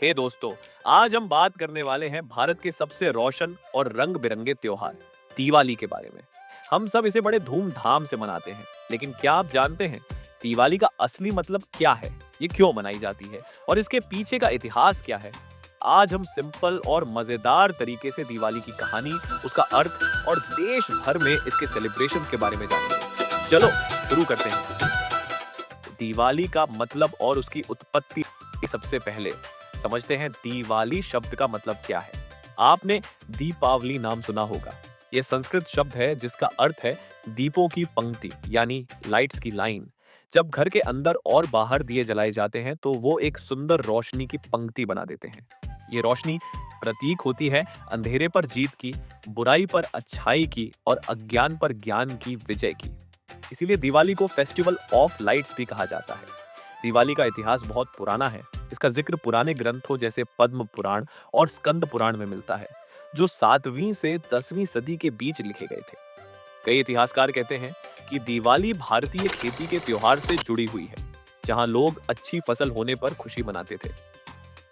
हे दोस्तों, आज हम बात करने वाले हैं भारत के सबसे रोशन और रंग बिरंगे त्योहार दिवाली के बारे में। हम सब इसे बड़े धूमधाम से मनाते हैं, लेकिन क्या आप जानते हैं दिवाली का असली मतलब क्या है? ये क्यों मनाई जाती है और इसके पीछे का इतिहास क्या है? आज हम सिंपल और मजेदार तरीके से दिवाली की कहानी, उसका अर्थ और देश भर में इसके सेलिब्रेशंस के बारे में जानेंगे। चलो शुरू करते हैं। दिवाली का मतलब और उसकी उत्पत्ति। सबसे पहले समझते हैं दिवाली शब्द का मतलब क्या है। आपने दीपावली नाम सुना होगा। यह संस्कृत शब्द है जिसका अर्थ है दीपों की पंक्ति, यानी लाइट्स की लाइन। जब घर के अंदर और बाहर दिए जलाए जाते हैं तो वो एक सुंदर रोशनी की पंक्ति बना देते हैं। ये रोशनी प्रतीक होती है अंधेरे पर जीत की, बुराई पर अच्छाई की और अज्ञान पर ज्ञान की विजय की। इसीलिए दिवाली को फेस्टिवल ऑफ लाइट्स भी कहा जाता है। दिवाली का इतिहास बहुत पुराना है। इसका जिक्र पुराने ग्रंथों जैसे पद्म पुराण और स्कंद पुराण में मिलता है, जो 7वीं से 10वीं सदी के बीच लिखे गए थे। कई इतिहासकार कहते हैं कि दिवाली भारतीय खेती के त्योहार से जुड़ी हुई है, जहां लोग अच्छी फसल होने पर खुशी मनाते थे।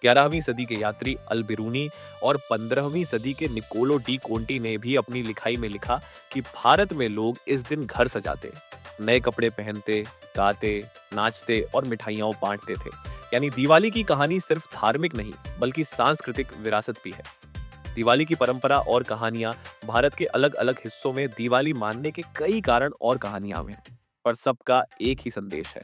11वीं सदी के यात्री अल बिरूनी और 15वीं सदी के निकोलो डी कोंटी ने भी अपनी लिखाई में लिखा कि भारत में लोग इस दिन घर सजाते, नए कपड़े पहनते, गाते, नाचते और मिठाइयां बांटते थे। यानी दिवाली की कहानी सिर्फ धार्मिक नहीं बल्कि सांस्कृतिक विरासत भी है। दिवाली की परंपरा और कहानियां भारत के अलग अलग हिस्सों में दिवाली मानने के कई कारण और कहानियां हैं, पर सबका एक ही संदेश है,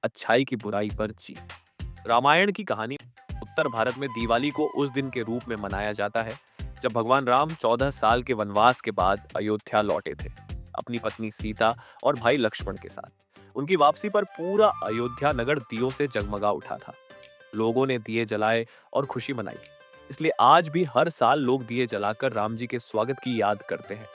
अच्छाई की बुराई पर जीत। रामायण की कहानी उत्तर भारत में दिवाली को उस दिन के रूप में मनाया जाता है जब भगवान राम 14 साल के वनवास के बाद अयोध्या लौटे थे, अपनी पत्नी सीता और भाई लक्ष्मण के साथ। उनकी वापसी पर पूरा अयोध्या नगर दियों से जगमगा उठा था। लोगों ने दिए जलाए और खुशी मनाई। इसलिए आज भी हर साल लोग दिए जलाकर राम जी के स्वागत की याद करते हैं।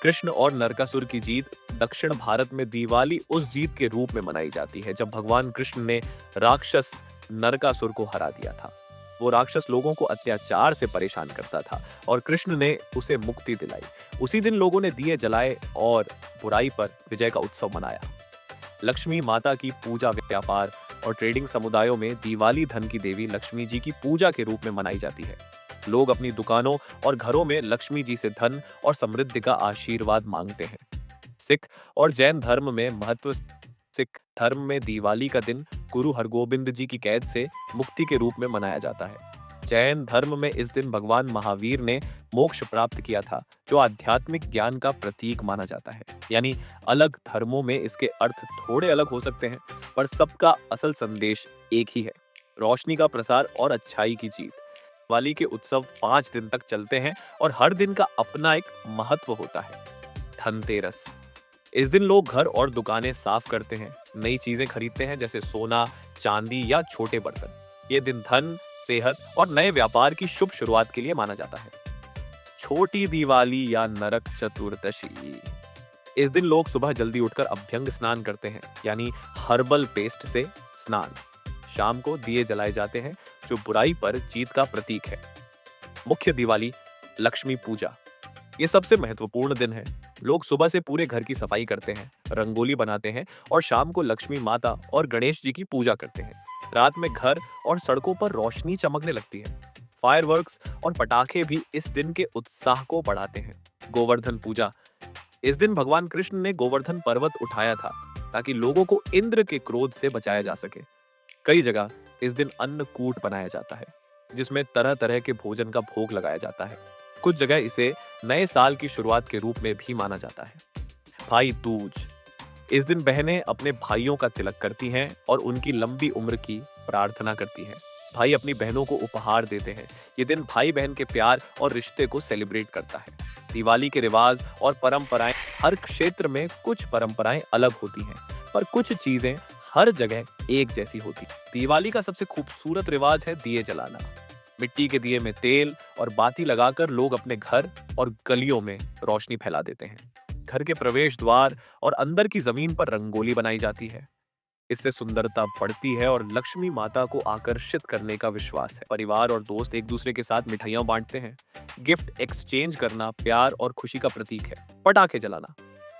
कृष्ण और नरकासुर की जीत दक्षिण भारत में दिवाली उस जीत के रूप में मनाई जाती है जब भगवान कृष्ण ने राक्षस नरकासुर को हरा दिया था। वो राक्षस लोगों को अत्याचार से परेशान करता था और कृष्ण ने उसे मुक्ति दिलाई। उसी दिन लोगों ने दिए जलाए और बुराई पर विजय का उत्सव मनाया। लक्ष्मी माता की पूजा, व्यापार और ट्रेडिंग समुदायों में दिवाली धन की देवी लक्ष्मी जी की पूजा के रूप में मनाई जाती है। लोग अपनी दुकानों और घरों में लक्ष्मी जी से धन और समृद्धि का आशीर्वाद मांगते हैं। सिख और जैन धर्म में महत्व। सिख धर्म में दिवाली का दिन गुरु हरगोबिंद जी की कैद से मुक्ति के रूप में मनाया जाता है। जैन धर्म में इस दिन भगवान महावीर ने मोक्ष प्राप्त किया था, जो आध्यात्मिक ज्ञान का प्रतीक माना जाता है। यानी अलग धर्मों में इसके अर्थ थोड़े अलग हो सकते हैं, पर सबका असल संदेश एक ही है, रोशनी का प्रसार और अच्छाई की जीत। दिवाली के उत्सव 5 दिन तक चलते हैं और हर दिन का अपना एक महत्व होता है। धनतेरस, इस दिन लोग घर और दुकानें साफ करते हैं, नई चीजें खरीदते हैं जैसे सोना, चांदी या छोटे बर्तन। ये दिन धन, सेहत और नए व्यापार की शुभ शुरुआत के लिए माना जाता है। छोटी दिवाली या नरक चतुर्दशी, इस दिन लोग सुबह जल्दी उठकर अभ्यंग स्नान करते हैं, यानी हर्बल पेस्ट से स्नान। शाम को दिए जलाए जाते हैं, जो बुराई पर जीत का प्रतीक है। मुख्य दिवाली, लक्ष्मी पूजा, ये सबसे महत्वपूर्ण दिन है। लोग सुबह से पूरे घर की सफाई करते हैं, रंगोली बनाते हैं और शाम को लक्ष्मी माता और गणेश जी की पूजा करते हैं। रात में घर और सड़कों पर रोशनी चमकने लगती है। फायरवर्क्स और पटाखे भी इस दिन के उत्साह को बढ़ाते हैं। गोवर्धन पूजा, इस दिन भगवान कृष्ण ने गोवर्धन पर्वत उठाया था ताकि लोगों को इंद्र के क्रोध से बचाया जा सके। कई जगह इस दिन अन्नकूट बनाया जाता है, जिसमें तरह तरह के भोजन का भोग लगाया जाता है। कुछ जगह इसे नए साल की शुरुआत के रूप में भी माना जाता है। भाई दूज, इस दिन बहनें अपने भाइयों का तिलक करती हैं और उनकी लंबी उम्र की प्रार्थना करती हैं। भाई अपनी बहनों को उपहार देते हैं। ये दिन भाई बहन के प्यार और रिश्ते को सेलिब्रेट करता है। दिवाली के रिवाज और परंपराएं, हर क्षेत्र में कुछ परंपराएं अलग होती हैं, पर कुछ चीजें हर जगह एक जैसी होती। दिवाली का सबसे खूबसूरत रिवाज है दिए जलाना। मिट्टी के दिए में तेल और बाती लगाकर लोग अपने घर और गलियों में रोशनी फैला देते हैं। घर के प्रवेश द्वार और अंदर की जमीन पर रंगोली बनाई जाती है। इससे सुंदरता बढ़ती है और लक्ष्मी माता को आकर्षित करने का विश्वास है। परिवार और दोस्त एक दूसरे के साथ मिठाइयां बांटते हैं। गिफ्ट एक्सचेंज करना प्यार और खुशी का प्रतीक है। पटाखे जलाना,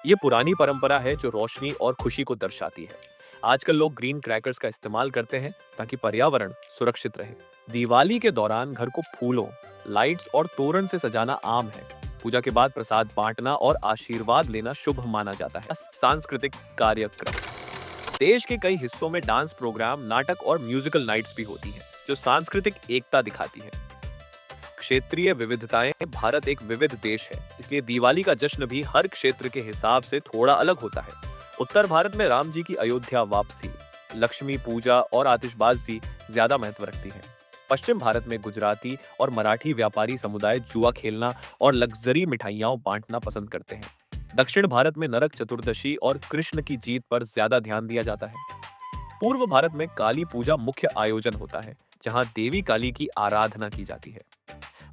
ये पुरानी परंपरा है जो रोशनी और खुशी को दर्शाती है। आजकल लोग ग्रीन क्रैकर्स का इस्तेमाल करते हैं ताकि पर्यावरण सुरक्षित रहे। दिवाली के दौरान घर को फूलों, लाइट्स और तोरण से सजाना आम है। पूजा के बाद प्रसाद बांटना और आशीर्वाद लेना शुभ माना जाता है। सांस्कृतिक कार्यक्रम, देश के कई हिस्सों में डांस प्रोग्राम, नाटक और म्यूजिकल नाइट्स भी होती हैं, जो सांस्कृतिक एकता दिखाती है। क्षेत्रीय विविधताएं, भारत एक विविध देश है, इसलिए दिवाली का जश्न भी हर क्षेत्र के हिसाब से थोड़ा अलग होता है। उत्तर भारत में राम जी की अयोध्या वापसी, लक्ष्मी पूजा और आतिशबाजी ज्यादा महत्व रखती है। पश्चिम भारत में गुजराती और मराठी व्यापारी समुदाय जुआ खेलना और लग्जरी मिठाइयां बांटना पसंद करते हैं। दक्षिण भारत में नरक चतुर्दशी और कृष्ण की जीत पर ज्यादा ध्यान दिया जाता है। पूर्व भारत में काली पूजा मुख्य आयोजन होता है, जहां देवी काली की आराधना की जाती है।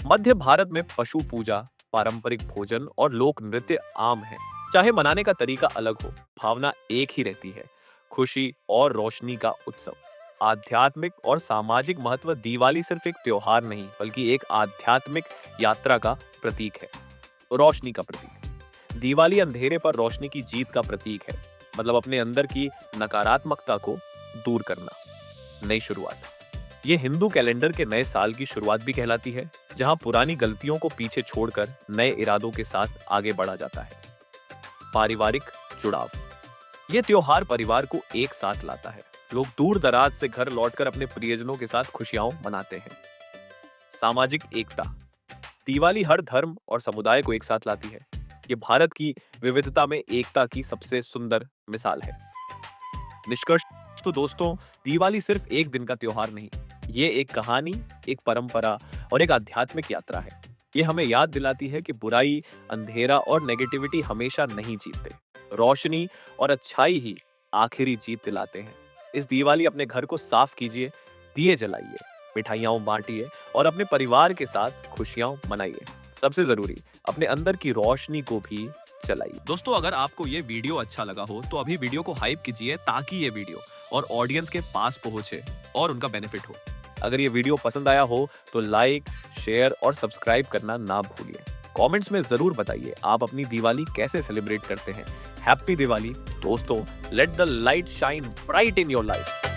मध्य भारत में पशु पूजा, पारंपरिक भोजन और लोक नृत्य आम है। चाहे मनाने का तरीका अलग हो, भावना एक ही रहती है, खुशी और रोशनी का उत्सव। आध्यात्मिक और सामाजिक महत्व, दिवाली सिर्फ एक त्योहार नहीं बल्कि एक आध्यात्मिक यात्रा का प्रतीक है। रोशनी का प्रतीक, दिवाली अंधेरे पर रोशनी की जीत का प्रतीक है। मतलब अपने अंदर की नकारात्मकता को दूर करना, नई शुरुआत। ये हिंदू कैलेंडर के नए साल की शुरुआत भी कहलाती है, जहां पुरानी गलतियों को पीछे छोड़कर नए इरादों के साथ आगे बढ़ा जाता है। पारिवारिक जुड़ाव, ये त्योहार परिवार को एक साथ लाता है। लोग दूर दराज से घर लौटकर अपने प्रियजनों के साथ खुशियां मनाते हैं। सामाजिक एकता, दिवाली हर धर्म और समुदाय को एक साथ लाती है। ये भारत की विविधता में एकता की सबसे सुंदर मिसाल है। निष्कर्ष तो दोस्तों, दिवाली सिर्फ एक दिन का त्योहार नहीं, ये एक कहानी, एक परंपरा और एक आध्यात्मिक यात्रा है। ये हमें याद दिलाती है कि बुराई, अंधेरा और नेगेटिविटी हमेशा नहीं जीतते। रोशनी और अच्छाई ही आखिरी जीत दिलाते हैं। इस दिवाली अपने घर को साफ कीजिए, दिए जलाइए, मिठाइयां बांटिए और अपने परिवार के साथ खुशियां मनाइए। सबसे जरूरी, अपने अंदर की रोशनी को भी चलाइए। दोस्तों, अगर आपको ये वीडियो अच्छा लगा हो तो अभी वीडियो को हाइप कीजिए, ताकि ये वीडियो और ऑडियंस के पास पहुंचे और उनका बेनिफिट हो। अगर ये वीडियो पसंद आया हो तो लाइक, शेयर और सब्सक्राइब करना ना भूलिए। कमेंट्स में जरूर बताइए आप अपनी दिवाली कैसे सेलिब्रेट करते हैं। हैप्पी दिवाली दोस्तों, let the light shine bright in your life.